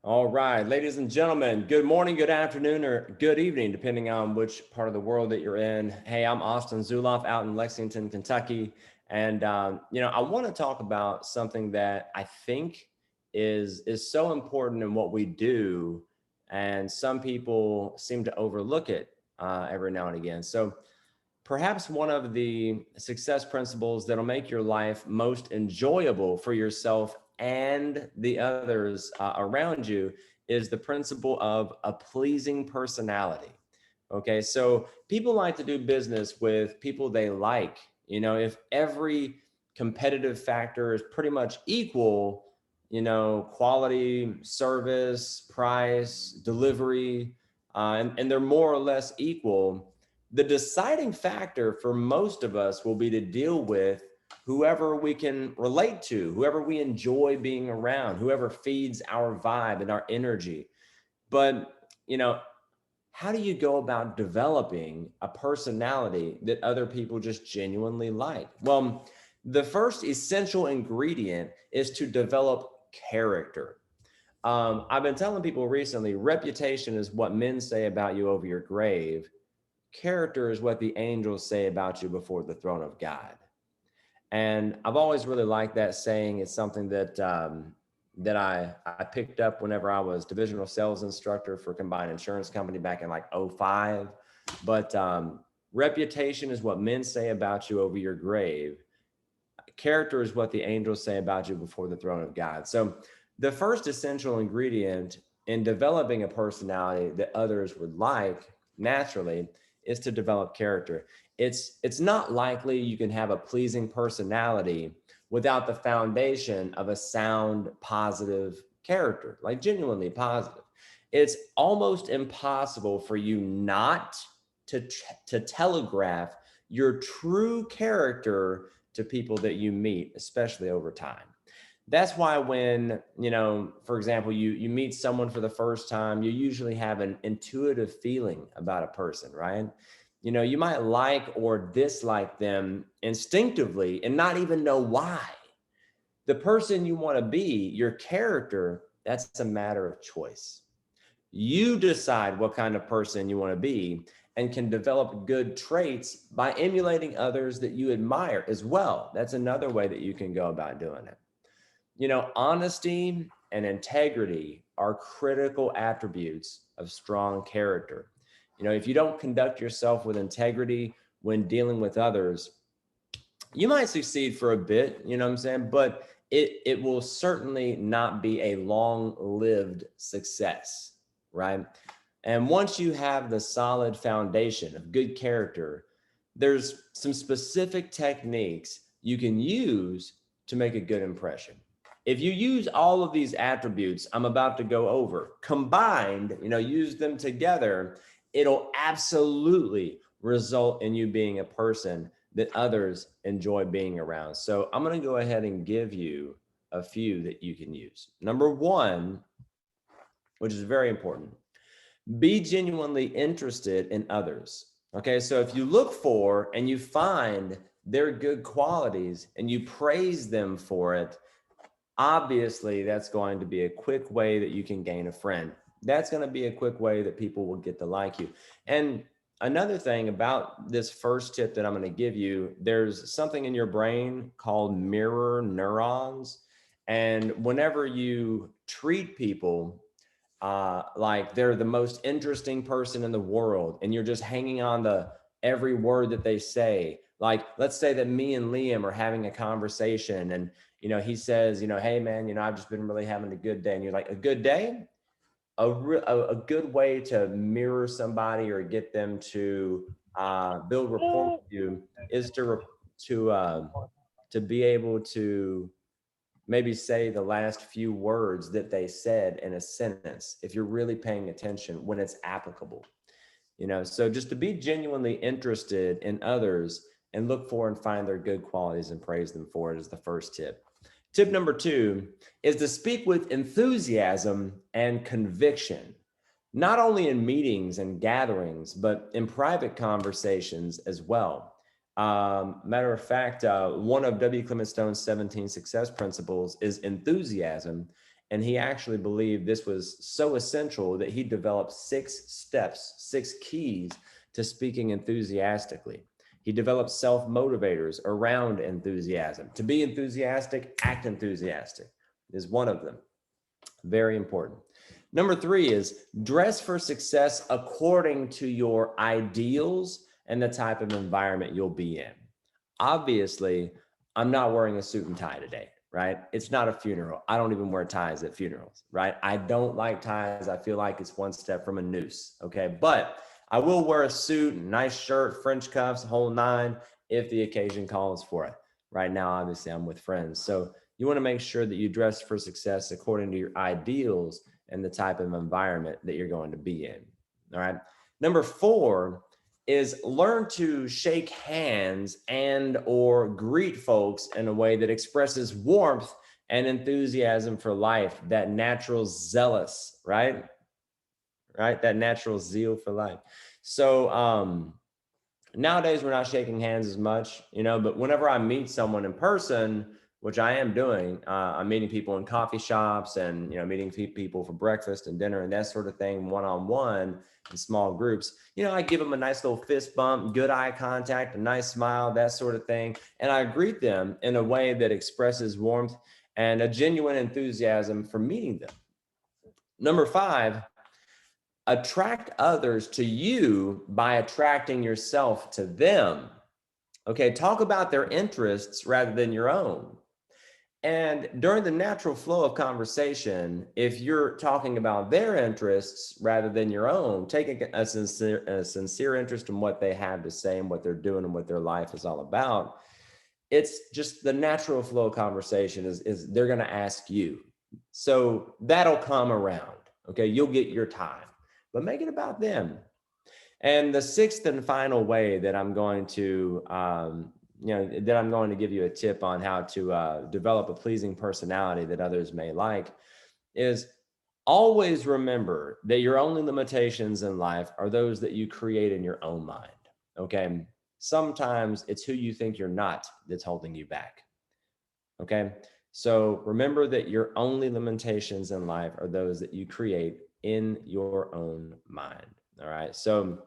All right, ladies and gentlemen, good morning, good afternoon, or good evening, depending on which part of the world that you're in. Hey, I'm Austin Zulauf out in Lexington, Kentucky. And, I want to talk about something that I think is so important in what we do. And some people seem to overlook it every now and again. So perhaps one of the success principles that'll make your life most enjoyable for yourself and the others around you is the principle of a pleasing personality. Okay, so people like to do business with people they like. If every competitive factor is pretty much equal, quality, service, price, delivery, and they're more or less equal, the deciding factor for most of us will be to deal with whoever we can relate to, whoever we enjoy being around, whoever feeds our vibe and our energy. But, how do you go about developing a personality that other people just genuinely like? Well, the first essential ingredient is to develop character. I've been telling people recently, reputation is what men say about you over your grave. Character is what the angels say about you before the throne of God. And I've always really liked that saying. It's something that I picked up whenever I was divisional sales instructor for a combined insurance company back in like '05. But reputation is what men say about you over your grave. Character is what the angels say about you before the throne of God. So the first essential ingredient in developing a personality that others would like naturally is to develop character. It's not likely you can have a pleasing personality without the foundation of a sound, positive character, like genuinely positive. It's almost impossible for you not to telegraph your true character to people that you meet, especially over time. That's why when, for example, you meet someone for the first time, you usually have an intuitive feeling about a person, right? You might like or dislike them instinctively and not even know why. The person you want to be, your character, that's a matter of choice. You decide what kind of person you want to be and can develop good traits by emulating others that you admire as well. That's another way that you can go about doing it. Honesty and integrity are critical attributes of strong character. If you don't conduct yourself with integrity when dealing with others, you might succeed for a bit, you know what I'm saying? But it will certainly not be a long-lived success, right? And once you have the solid foundation of good character, there's some specific techniques you can use to make a good impression. If you use all of these attributes I'm about to go over, combined, use them together, it'll absolutely result in you being a person that others enjoy being around. So I'm going to go ahead and give you a few that you can use. Number one, which is very important, be genuinely interested in others. Okay, so if you look for and you find their good qualities and you praise them for it, obviously that's going to be a quick way that you can gain a friend. That's going to be a quick way that people will get to like you. And another thing about this first tip that I'm going to give you, there's something in your brain called mirror neurons. And whenever you treat people like they're the most interesting person in the world and you're just hanging on to every word that they say, like let's say that me and Liam are having a conversation and he says, hey man, I've just been really having a good day. And you're like, a good day? A good way to mirror somebody or get them to build rapport with you is to be able to maybe say the last few words that they said in a sentence if you're really paying attention when it's applicable. So just to be genuinely interested in others and look for and find their good qualities and praise them for it is the first tip. Tip number two is to speak with enthusiasm and conviction, not only in meetings and gatherings, but in private conversations as well. Matter of fact, one of W. Clement Stone's 17 success principles is enthusiasm. And he actually believed this was so essential that he developed 6 steps, 6 keys to speaking enthusiastically. He developed self motivators around enthusiasm. To be enthusiastic, act enthusiastic is one of them. Very important. Number 3 is dress for success according to your ideals and the type of environment you'll be in. Obviously, I'm not wearing a suit and tie today, right? It's not a funeral. I don't even wear ties at funerals, right? I don't like ties. I feel like it's one step from a noose, okay? But I will wear a suit, nice shirt, French cuffs, whole nine, if the occasion calls for it. Right now, obviously, I'm with friends. So you want to make sure that you dress for success according to your ideals and the type of environment that you're going to be in. All right. Number 4 is learn to shake hands and or greet folks in a way that expresses warmth and enthusiasm for life, that natural zealous, right? Right? That natural zeal for life. So nowadays we're not shaking hands as much, but whenever I meet someone in person, which I am doing, I'm meeting people in coffee shops and, meeting people for breakfast and dinner and that sort of thing, one-on-one in small groups. I give them a nice little fist bump, good eye contact, a nice smile, that sort of thing. And I greet them in a way that expresses warmth and a genuine enthusiasm for meeting them. Number 5, attract others to you by attracting yourself to them. Okay, talk about their interests rather than your own. And during the natural flow of conversation, if you're talking about their interests rather than your own, taking a sincere interest in what they have to say and what they're doing and what their life is all about, it's just the natural flow of conversation is they're going to ask you. So that'll come around. Okay, you'll get your time, but make it about them. And the 6th and final way that I'm going to, give you a tip on how to develop a pleasing personality that others may like is always remember that your only limitations in life are those that you create in your own mind. Okay. Sometimes it's who you think you're not that's holding you back. Okay. So remember that your only limitations in life are those that you create in your own mind. All right. So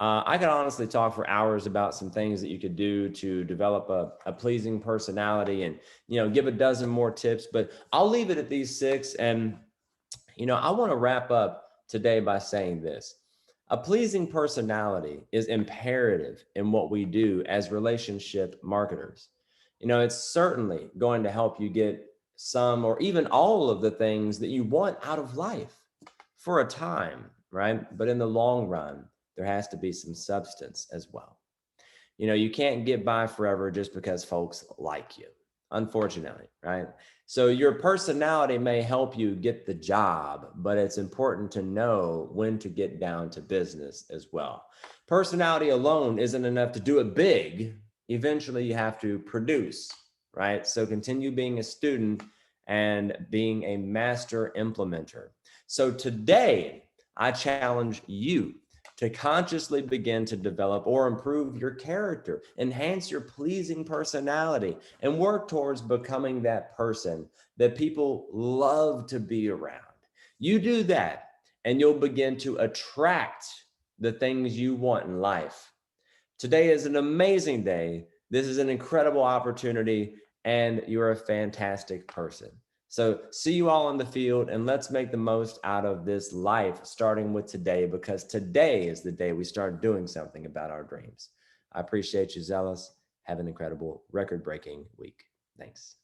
I could honestly talk for hours about some things that you could do to develop a pleasing personality and, give a dozen more tips, but I'll leave it at these 6. And, I want to wrap up today by saying this. A pleasing personality is imperative in what we do as relationship marketers. It's certainly going to help you get some or even all of the things that you want out of life for a time, right? But in the long run, there has to be some substance as well. You can't get by forever just because folks like you, unfortunately, right? So your personality may help you get the job, but it's important to know when to get down to business as well. Personality alone isn't enough to do it big. Eventually, you have to produce, right? So continue being a student and being a master implementer. So today, I challenge you to consciously begin to develop or improve your character, enhance your pleasing personality, and work towards becoming that person that people love to be around. You do that, and you'll begin to attract the things you want in life. Today is an amazing day. This is an incredible opportunity, and you're a fantastic person. So see you all in the field, and let's make the most out of this life, starting with today, because today is the day we start doing something about our dreams. I appreciate you, Zealous. Have an incredible record-breaking week. Thanks.